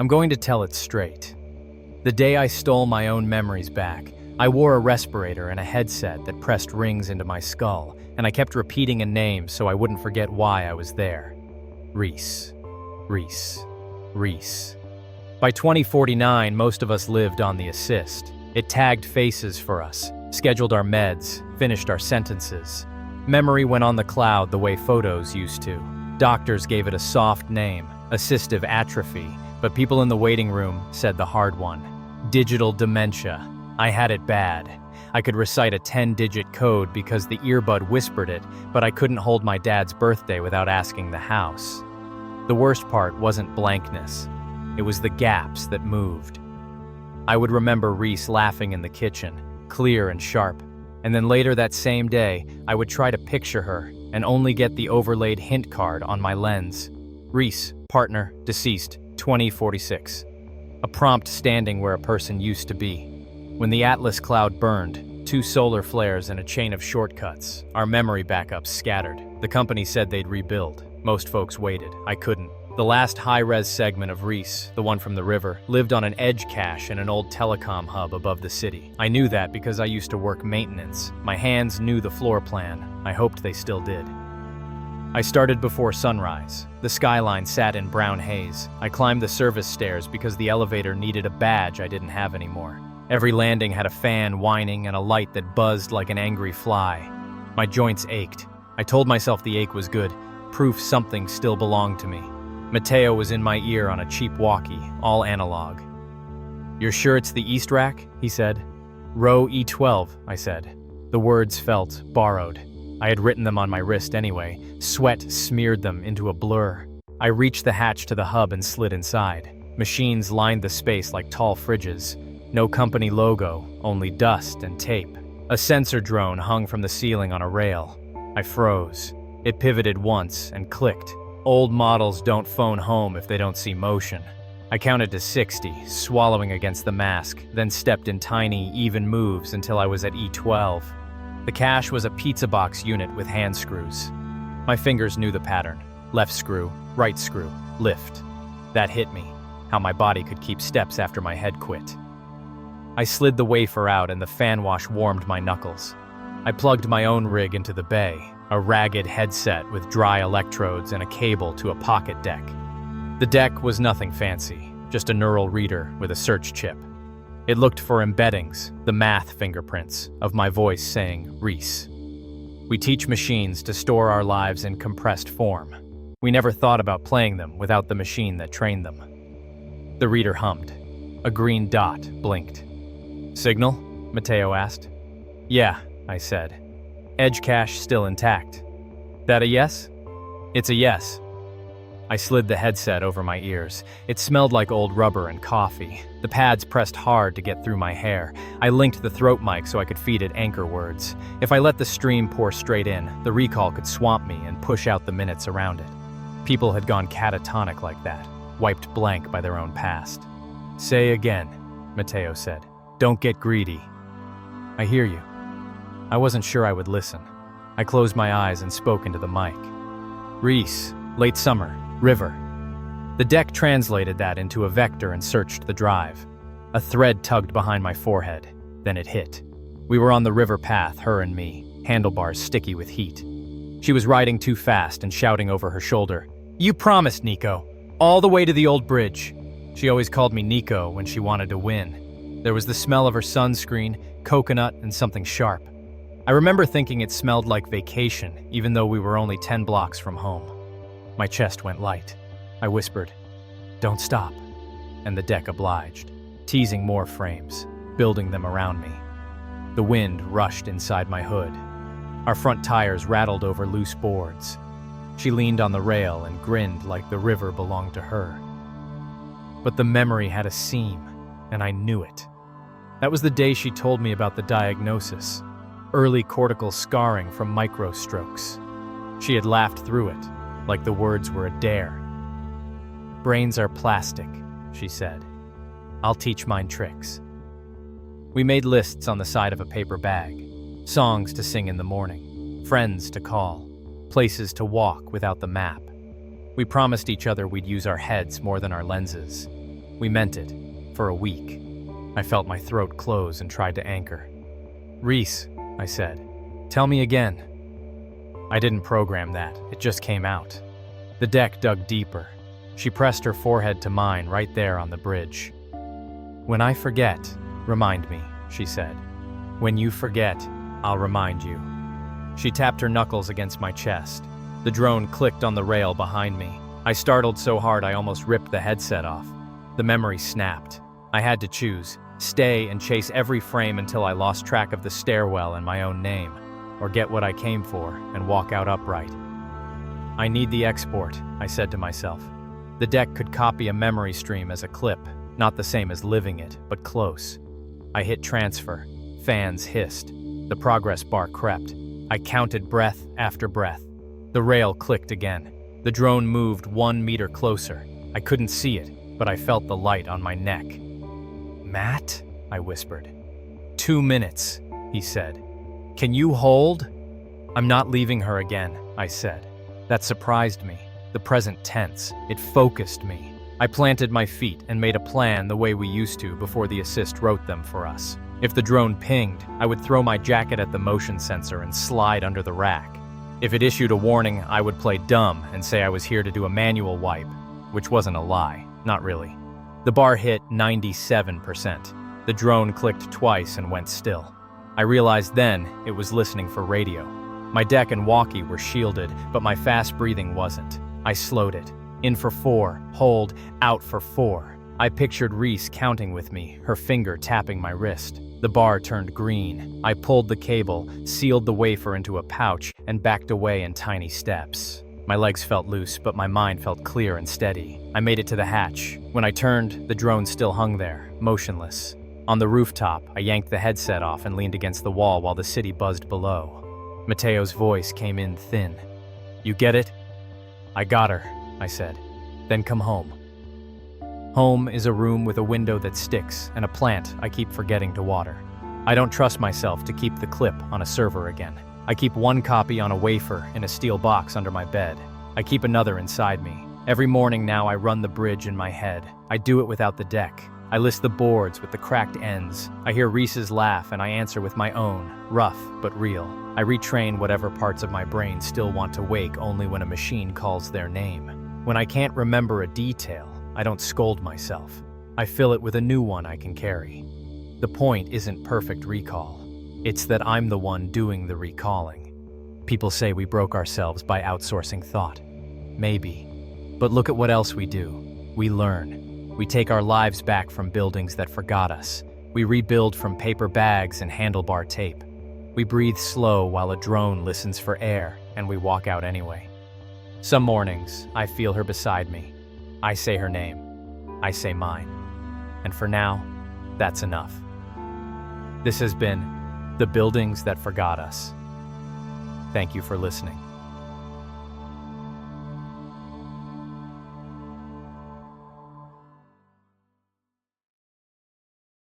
I'm going to tell it straight. The day I stole my own memories back, I wore a respirator and a headset that pressed rings into my skull, and I kept repeating a name so I wouldn't forget why I was there. Reese. Reese. Reese. By 2049, most of us lived on the assist. It tagged faces for us, scheduled our meds, finished our sentences. Memory went on the cloud the way photos used to. Doctors gave it a soft name, assistive atrophy, but people in the waiting room said the hard one. Digital dementia. I had it bad. I could recite a 10-digit code because the earbud whispered it, but I couldn't hold my dad's birthday without asking the house. The worst part wasn't blankness. It was the gaps that moved. I would remember Reese laughing in the kitchen, clear and sharp, and then later that same day, I would try to picture her and only get the overlaid hint card on my lens. Reese, partner, deceased, 2046. A prompt standing where a person used to be. When the Atlas cloud burned, 2 solar flares and a chain of shortcuts, our memory backups scattered. The company said they'd rebuild. Most folks waited. I couldn't. The last high-res segment of Reese, the one from the river, lived on an edge cache in an old telecom hub above the city. I knew that because I used to work maintenance. My hands knew the floor plan. I hoped they still did. I started before sunrise. The skyline sat in brown haze. I climbed the service stairs because the elevator needed a badge I didn't have anymore. Every landing had a fan whining and a light that buzzed like an angry fly. My joints ached. I told myself the ache was good, proof something still belonged to me. Mateo was in my ear on a cheap walkie, all analog. "You're sure it's the east rack?" he said. "Row E12, I said. The words felt borrowed. I had written them on my wrist anyway. Sweat smeared them into a blur. I reached the hatch to the hub and slid inside. Machines lined the space like tall fridges. No company logo, only dust and tape. A sensor drone hung from the ceiling on a rail. I froze. It pivoted once and clicked. Old models don't phone home if they don't see motion. I counted to 60, swallowing against the mask, then stepped in tiny, even moves until I was at E12. The cache was a pizza box unit with hand screws. My fingers knew the pattern. Left screw, right screw, lift. That hit me, how my body could keep steps after my head quit. I slid the wafer out and the fan wash warmed my knuckles. I plugged my own rig into the bay, a ragged headset with dry electrodes and a cable to a pocket deck. The deck was nothing fancy, just a neural reader with a search chip. It looked for embeddings, the math fingerprints, of my voice saying, Reese. We teach machines to store our lives in compressed form. We never thought about playing them without the machine that trained them. The reader hummed. A green dot blinked. "Signal?" Mateo asked. "Yeah," I said. "Edge cache still intact." "That a yes?" "It's a yes." I slid the headset over my ears. It smelled like old rubber and coffee. The pads pressed hard to get through my hair. I linked the throat mic so I could feed it anchor words. If I let the stream pour straight in, the recall could swamp me and push out the minutes around it. People had gone catatonic like that, wiped blank by their own past. "Say again," Mateo said. "Don't get greedy." "I hear you." I wasn't sure I would listen. I closed my eyes and spoke into the mic. "Reese, late summer, river." The deck translated that into a vector and searched the drive. A thread tugged behind my forehead. Then it hit. We were on the river path, her and me, handlebars sticky with heat. She was riding too fast and shouting over her shoulder, "You promised, Nico. All the way to the old bridge." She always called me Nico when she wanted to win. There was the smell of her sunscreen, coconut, and something sharp. I remember thinking it smelled like vacation, even though we were only 10 blocks from home. My chest went light. I whispered, "Don't stop," and the deck obliged, teasing more frames, building them around me. The wind rushed inside my hood. Our front tires rattled over loose boards. She leaned on the rail and grinned like the river belonged to her. But the memory had a seam, and I knew it. That was the day she told me about the diagnosis, early cortical scarring from microstrokes. She had laughed through it, like the words were a dare. "Brains are plastic," she said. "I'll teach mine tricks." We made lists on the side of a paper bag, songs to sing in the morning, friends to call, places to walk without the map. We promised each other we'd use our heads more than our lenses. We meant it. For a week. I felt my throat close and tried to anchor. "Reese," I said, "tell me again." I didn't program that, it just came out. The deck dug deeper. She pressed her forehead to mine right there on the bridge. "When I forget, remind me," she said. "When you forget, I'll remind you." She tapped her knuckles against my chest. The drone clicked on the rail behind me. I startled so hard I almost ripped the headset off. The memory snapped. I had to choose, stay and chase every frame until I lost track of the stairwell and my own name, or get what I came for and walk out upright. "I need the export," I said to myself. The deck could copy a memory stream as a clip, not the same as living it, but close. I hit transfer. Fans hissed. The progress bar crept. I counted breath after breath. The rail clicked again. The drone moved 1 meter closer. I couldn't see it, but I felt the light on my neck. "Matt?" I whispered. 2 minutes, he said. "Can you hold?" "I'm not leaving her again," I said. That surprised me. The present tense. It focused me. I planted my feet and made a plan the way we used to before the assist wrote them for us. If the drone pinged, I would throw my jacket at the motion sensor and slide under the rack. If it issued a warning, I would play dumb and say I was here to do a manual wipe, which wasn't a lie, not really. The bar hit 97%. The drone clicked twice and went still. I realized then it was listening for radio. My deck and walkie were shielded, but my fast breathing wasn't. I slowed it. In for 4, hold, out for 4. I pictured Reese counting with me, her finger tapping my wrist. The bar turned green. I pulled the cable, sealed the wafer into a pouch, and backed away in tiny steps. My legs felt loose, but my mind felt clear and steady. I made it to the hatch. When I turned, the drone still hung there, motionless. On the rooftop, I yanked the headset off and leaned against the wall while the city buzzed below. Mateo's voice came in thin. "You get it?" "I got her," I said. "Then come home." Home is a room with a window that sticks and a plant I keep forgetting to water. I don't trust myself to keep the clip on a server again. I keep one copy on a wafer in a steel box under my bed. I keep another inside me. Every morning now I run the bridge in my head. I do it without the deck. I list the boards with the cracked ends. I hear Reese's laugh and I answer with my own, rough but real. I retrain whatever parts of my brain still want to wake only when a machine calls their name. When I can't remember a detail, I don't scold myself. I fill it with a new one I can carry. The point isn't perfect recall. It's that I'm the one doing the recalling. People say we broke ourselves by outsourcing thought. Maybe. But look at what else we do. We learn. We take our lives back from buildings that forgot us. We rebuild from paper bags and handlebar tape. We breathe slow while a drone listens for air, and we walk out anyway. Some mornings, I feel her beside me. I say her name. I say mine. And for now, that's enough. This has been The Buildings That Forgot Us. Thank you for listening.